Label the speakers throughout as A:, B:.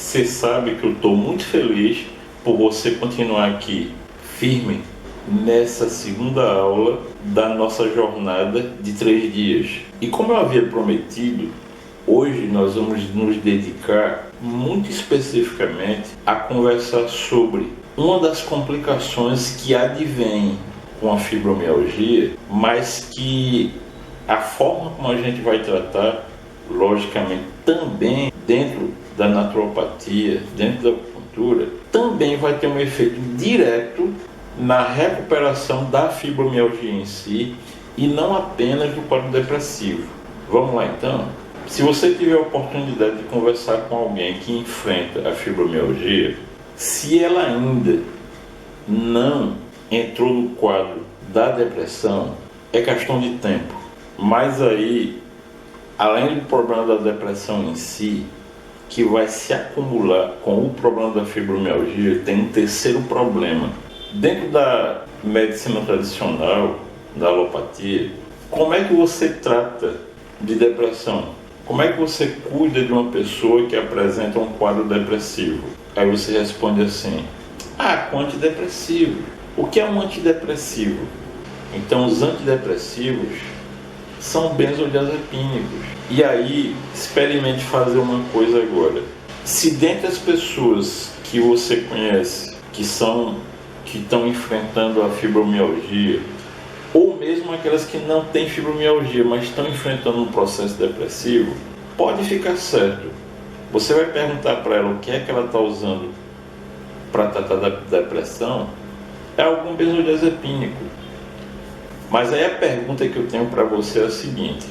A: você sabe que eu estou muito feliz por você continuar aqui firme nessa segunda aula da nossa jornada de 3 dias. E como eu havia prometido, hoje nós vamos nos dedicar muito especificamente a conversar sobre uma das complicações que advém com a fibromialgia, mas que a forma como a gente vai tratar, logicamente, também dentro da naturopatia, dentro da acupuntura, também vai ter um efeito direto na recuperação da fibromialgia em si e não apenas do quadro depressivo. Vamos lá então? Se você tiver a oportunidade de conversar com alguém que enfrenta a fibromialgia, se ela ainda não entrou no quadro da depressão, é questão de tempo. Mas aí, além do problema da depressão em si, que vai se acumular com o problema da fibromialgia, tem um terceiro problema. Dentro da medicina tradicional, da alopatia, como é que você trata de depressão? Como é que você cuida de uma pessoa que apresenta um quadro depressivo? Aí você responde assim: com antidepressivo. O que é um antidepressivo? Então, os antidepressivos são benzodiazepínicos. E aí, experimente fazer uma coisa agora. Se dentre as pessoas que você conhece, que estão enfrentando a fibromialgia, ou mesmo aquelas que não têm fibromialgia, mas estão enfrentando um processo depressivo, pode ficar certo. Você vai perguntar para ela o que é que ela está usando para tratar da depressão, é algum benzodiazepínico. Mas aí a pergunta que eu tenho para você é a seguinte: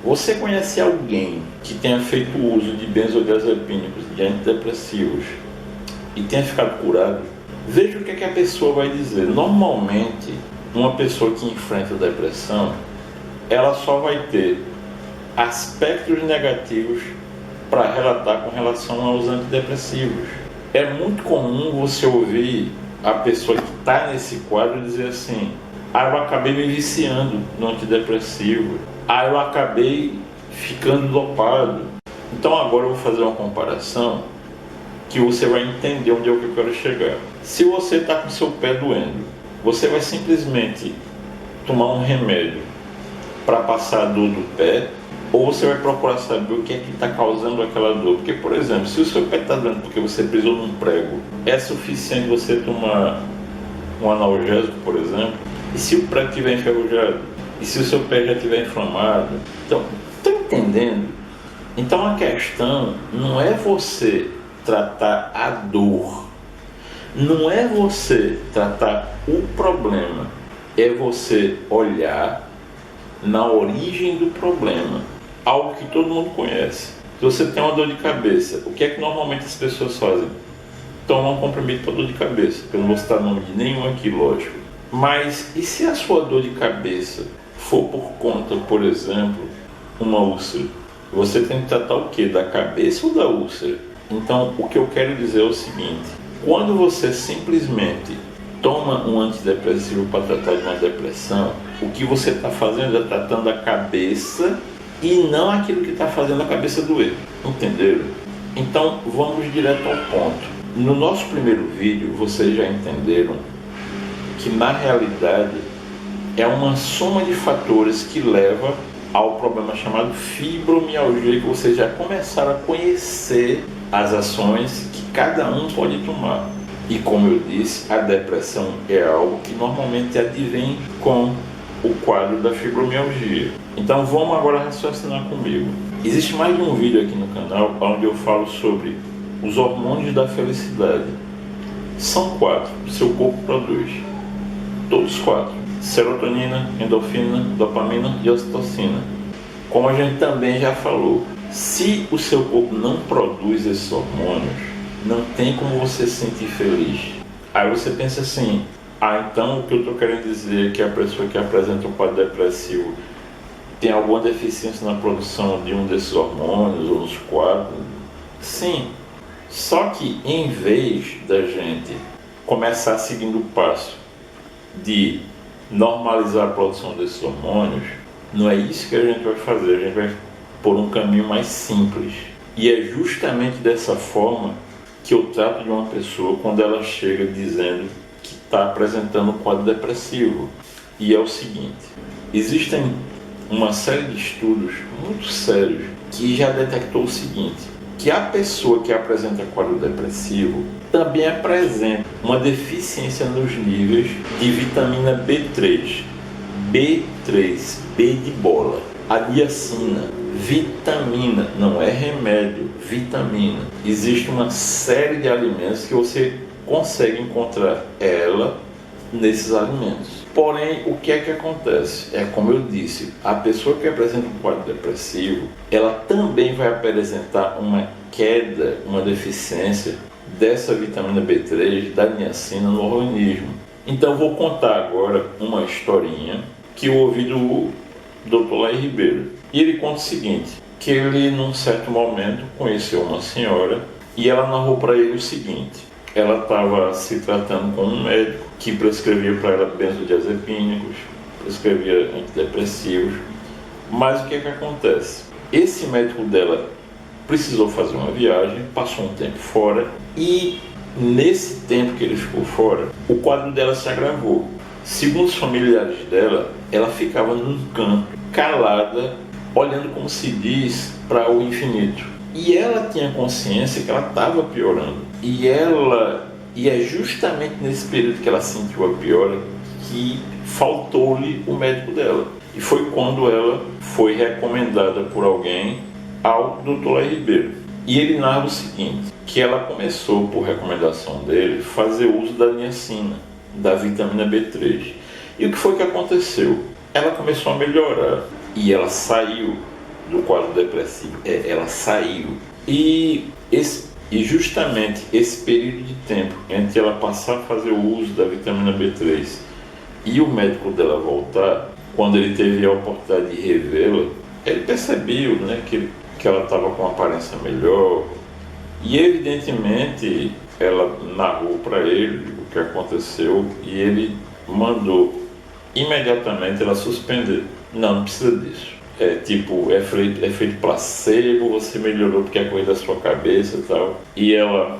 A: você conhece alguém que tenha feito uso de benzodiazepínicos, de antidepressivos, e tenha ficado curado? Veja o que a pessoa vai dizer. Normalmente, uma pessoa que enfrenta a depressão, ela só vai ter aspectos negativos para relatar com relação aos antidepressivos. É muito comum você ouvir a pessoa que está nesse quadro dizer assim: eu acabei me viciando no antidepressivo, eu acabei ficando dopado. Então agora eu vou fazer uma comparação que você vai entender onde é que eu quero chegar. Se você está com seu pé doendo, você vai simplesmente tomar um remédio para passar a dor do pé, ou você vai procurar saber o que é que está causando aquela dor? Porque, por exemplo, se o seu pé está doendo porque você pisou num prego, é suficiente você tomar um analgésico, por exemplo? E se o prego estiver enferrujado? E se o seu pé já estiver inflamado? Então, está entendendo? Então a questão não é você tratar a dor, não é você tratar o problema, é você olhar na origem do problema, algo que todo mundo conhece. Se você tem uma dor de cabeça, o que é que normalmente as pessoas fazem? Tomam um comprimido para dor de cabeça, que eu não vou citar nome de nenhum aqui, lógico. Mas e se a sua dor de cabeça for por conta, por exemplo, uma úlcera? Você tem que tratar o que? Da cabeça ou da úlcera? Então, o que eu quero dizer é o seguinte: quando você simplesmente toma um antidepressivo para tratar de uma depressão, o que você está fazendo é tratando a cabeça e não aquilo que está fazendo a cabeça doer. Entenderam? Então, vamos direto ao ponto. No nosso primeiro vídeo, vocês já entenderam que, na realidade, é uma soma de fatores que leva ao problema chamado fibromialgia, que vocês já começaram a conhecer as ações que cada um pode tomar. E como eu disse, a depressão é algo que normalmente advém com o quadro da fibromialgia. Então vamos agora raciocinar comigo. Existe mais de um vídeo aqui no canal onde eu falo sobre os hormônios da felicidade. São 4 que o seu corpo produz. Todos 4. Serotonina, endorfina, dopamina e ocitocina. Como a gente também já falou, se o seu corpo não produz esses hormônios, não tem como você se sentir feliz. Aí você pensa assim: então o que eu estou querendo dizer é que a pessoa que apresenta um quadro depressivo tem alguma deficiência na produção de um desses hormônios ou dos 4? Sim. Só que em vez da gente começar seguindo o passo de normalizar a produção desses hormônios, não é isso que a gente vai fazer. A gente vai por um caminho mais simples. E é justamente dessa forma que eu trato de uma pessoa quando ela chega dizendo que está apresentando um quadro depressivo. E é o seguinte: existem uma série de estudos muito sérios que já detectou o seguinte, que a pessoa que apresenta quadro depressivo também apresenta uma deficiência nos níveis de vitamina B3, B de bola, a niacina, vitamina, não é remédio, vitamina. Existe uma série de alimentos que você consegue encontrar ela nesses alimentos. Porém, o que é que acontece? É como eu disse, a pessoa que apresenta um quadro depressivo, ela também vai apresentar uma queda, uma deficiência dessa vitamina B3, da niacina no organismo. Então, vou contar agora uma historinha que eu ouvi do Dr. Laí Ribeiro. E ele conta o seguinte, que ele, num certo momento, conheceu uma senhora e ela narrou para ele o seguinte: ela estava se tratando com um médico que prescrevia para ela benzodiazepínicos, prescrevia antidepressivos, mas o que é que acontece? Esse médico dela precisou fazer uma viagem, passou um tempo fora e nesse tempo que ele ficou fora, o quadro dela se agravou. Segundo os familiares dela, ela ficava num canto, calada, olhando, como se diz, para o infinito. E ela tinha consciência que ela estava piorando. E é justamente nesse período que ela sentiu a piora que faltou-lhe o médico dela. E foi quando ela foi recomendada por alguém ao Dr. Laí Ribeiro. E ele narra o seguinte, que ela começou, por recomendação dele, fazer uso da niacina, da vitamina B3. E o que foi que aconteceu? Ela começou a melhorar e ela saiu do quadro depressivo. Ela saiu. E justamente esse período de tempo entre ela passar a fazer o uso da vitamina B3 e o médico dela voltar, quando ele teve a oportunidade de revê-la, ele percebeu, né, que ela estava com uma aparência melhor. E evidentemente ela narrou para ele o que aconteceu e ele mandou imediatamente ela suspender. Não precisa disso. É feito placebo, você melhorou porque é coisa da sua cabeça e tal. E ela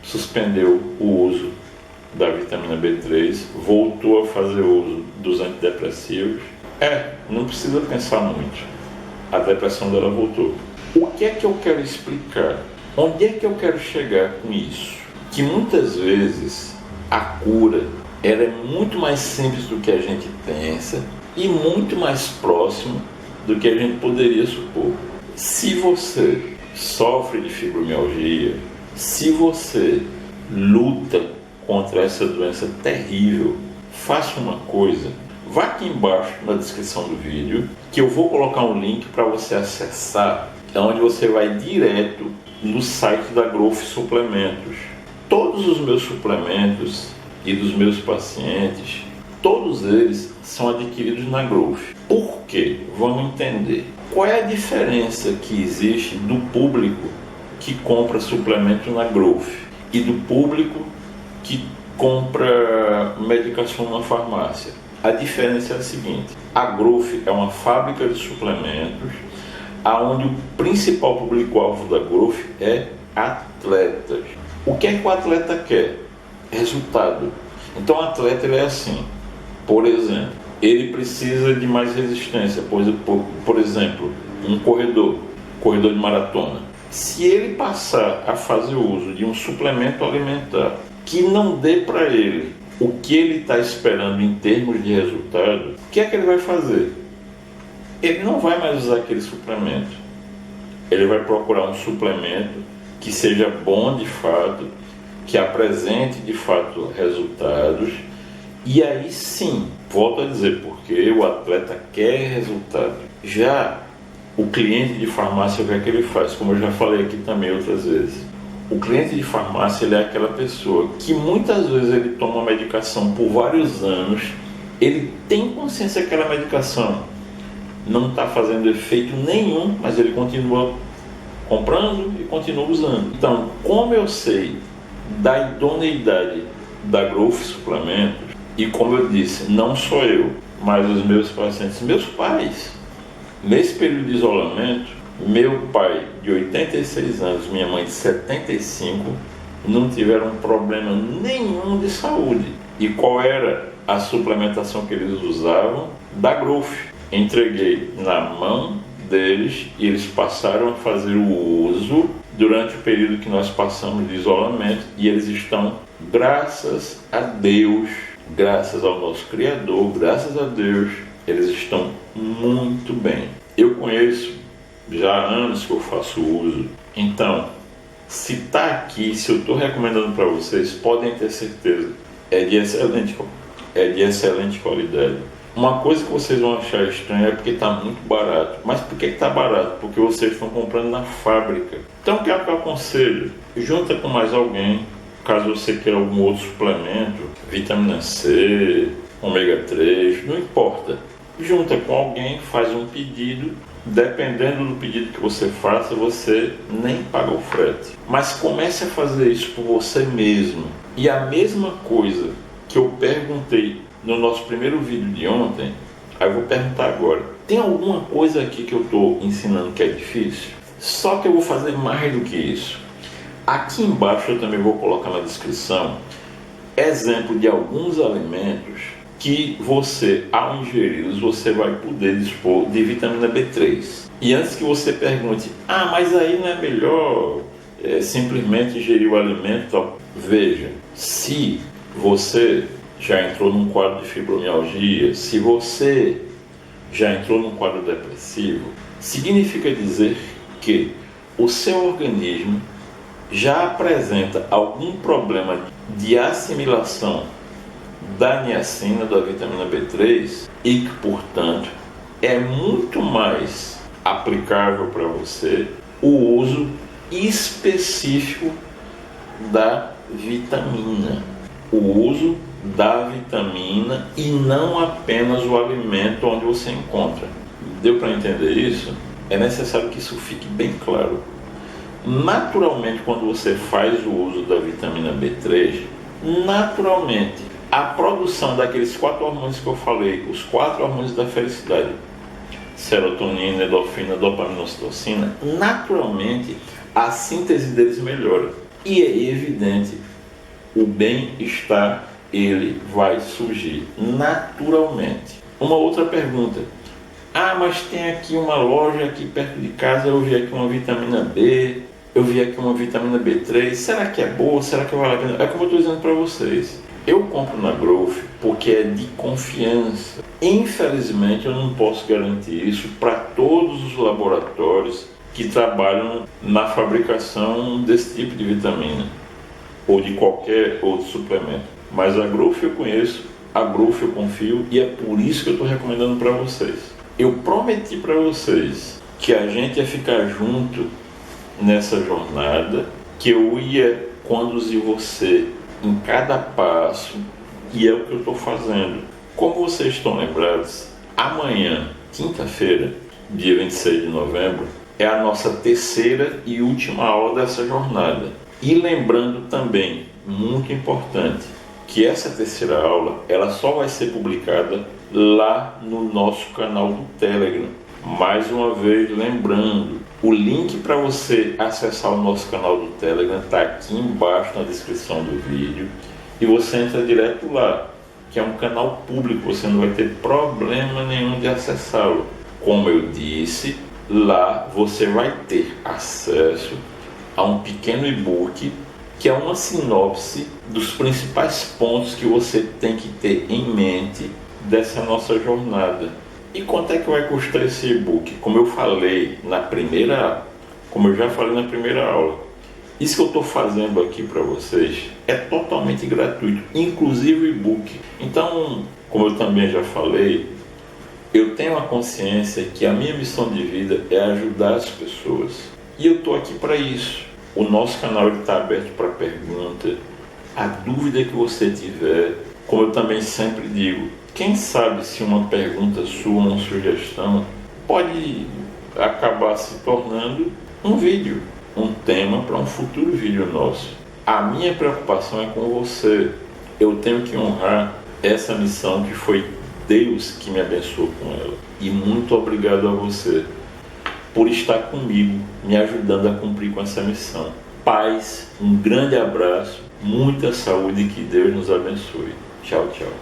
A: suspendeu o uso da vitamina B3, voltou a fazer uso dos antidepressivos. Não precisa pensar muito. A depressão dela voltou. O que é que eu quero explicar? Onde é que eu quero chegar com isso? Que muitas vezes a cura ela é muito mais simples do que a gente pensa e muito mais próximo do que a gente poderia supor. Se você sofre de fibromialgia, se você luta contra essa doença terrível, faça uma coisa. Vá aqui embaixo na descrição do vídeo, que eu vou colocar um link para você acessar, onde você vai direto no site da Growth Suplementos. Todos os meus suplementos e dos meus pacientes, todos eles são adquiridos na Growth. Por quê? Vamos entender. Qual é a diferença que existe do público que compra suplemento na Growth e do público que compra medicação na farmácia? A diferença é a seguinte: a Growth é uma fábrica de suplementos aonde o principal público-alvo da Growth é atletas. O que é que o atleta quer? Resultado. Então o atleta ele é assim, por exemplo, ele precisa de mais resistência, por exemplo, um corredor de maratona. Se ele passar a fazer uso de um suplemento alimentar que não dê para ele o que ele está esperando em termos de resultado, o que é que ele vai fazer? Ele não vai mais usar aquele suplemento. Ele vai procurar um suplemento que seja bom de fato, que apresente de fato resultados. E aí sim, volto a dizer, porque o atleta quer resultado. Já o cliente de farmácia, o que é que ele faz? Como eu já falei aqui também outras vezes, o cliente de farmácia ele é aquela pessoa que muitas vezes ele toma uma medicação por vários anos, ele tem consciência que aquela medicação não está fazendo efeito nenhum, mas ele continua comprando e continua usando. Então, como eu sei da idoneidade da Growth Suplementos, e como eu disse, não só eu, mas os meus pacientes, meus pais, nesse período de isolamento, Meu pai, de 86 anos, minha mãe, de 75, não tiveram problema nenhum de saúde. E qual era a suplementação que eles usavam? Da Growth. Entreguei na mão deles e eles passaram a fazer o uso durante o período que nós passamos de isolamento, e eles estão, graças a Deus, graças ao nosso Criador, graças a Deus, eles estão muito bem. Eu conheço já há anos que eu faço uso, então se está aqui, se eu estou recomendando para vocês, podem ter certeza, é de excelente qualidade. Uma coisa que vocês vão achar estranha é porque está muito barato. Mas por que está barato? Porque vocês estão comprando na fábrica. Então o que eu aconselho? Junta com mais alguém, caso você queira algum outro suplemento, vitamina C, ômega 3, não importa. Junta com alguém, faz um pedido. Dependendo do pedido que você faça, você nem paga o frete. Mas comece a fazer isso por você mesmo. E a mesma coisa que eu perguntei no nosso primeiro vídeo de ontem, aí eu vou perguntar agora. Tem alguma coisa aqui que eu estou ensinando que é difícil? Só que eu vou fazer mais do que isso. Aqui embaixo eu também vou colocar na descrição exemplo de alguns alimentos que você, ao ingeri-los, você vai poder dispor de vitamina B3. E antes que você pergunte, mas aí não é melhor simplesmente ingerir o alimento, tal. Veja, se você já entrou num quadro de fibromialgia, se você já entrou num quadro depressivo, significa dizer que o seu organismo já apresenta algum problema de assimilação da niacina, da vitamina B3, e que, portanto, é muito mais aplicável para você o uso específico da vitamina. O uso da vitamina e não apenas o alimento onde você encontra. Deu para entender isso? É necessário que isso fique bem claro. Naturalmente, quando você faz o uso da vitamina B3, naturalmente, a produção daqueles 4 hormônios que eu falei, os 4 hormônios da felicidade, serotonina, endorfina, dopamina, ocitocina, naturalmente a síntese deles melhora. E é evidente, o bem-estar, ele vai surgir naturalmente. Uma outra pergunta. Mas tem aqui uma loja aqui perto de casa, eu vi aqui uma vitamina B, eu vi aqui uma vitamina B3, será que é boa? Será que vale a pena? É como eu estou dizendo para vocês. Eu compro na Growth porque é de confiança. Infelizmente eu não posso garantir isso para todos os laboratórios que trabalham na fabricação desse tipo de vitamina ou de qualquer outro suplemento. Mas a Growth eu conheço, a Growth eu confio, e é por isso que eu estou recomendando para vocês. Eu prometi para vocês que a gente ia ficar junto nessa jornada, que eu ia conduzir você em cada passo, e é o que eu estou fazendo. Como vocês estão lembrados, amanhã, quinta-feira, dia 26 de novembro, é a nossa terceira e última aula dessa jornada. E lembrando também, muito importante, que essa terceira aula ela só vai ser publicada lá no nosso canal do Telegram. Mais uma vez lembrando, o link para você acessar o nosso canal do Telegram está aqui embaixo na descrição do vídeo, e você entra direto lá, que é um canal público, você não vai ter problema nenhum de acessá-lo. Como eu disse, lá você vai ter acesso a um pequeno e-book que é uma sinopse dos principais pontos que você tem que ter em mente dessa nossa jornada. E quanto é que vai custar esse e-book? Como eu já falei na primeira aula, isso que eu estou fazendo aqui para vocês é totalmente gratuito, inclusive o e-book. Então, como eu também já falei, eu tenho a consciência que a minha missão de vida é ajudar as pessoas. E eu estou aqui para isso. O nosso canal está aberto para pergunta. A dúvida que você tiver, como eu também sempre digo, quem sabe se uma pergunta sua, uma sugestão, pode acabar se tornando um vídeo, um tema para um futuro vídeo nosso. A minha preocupação é com você. Eu tenho que honrar essa missão que foi Deus que me abençoou com ela. E muito obrigado a você. por estar comigo, me ajudando a cumprir com essa missão. Paz, um grande abraço, muita saúde e que Deus nos abençoe. Tchau, tchau.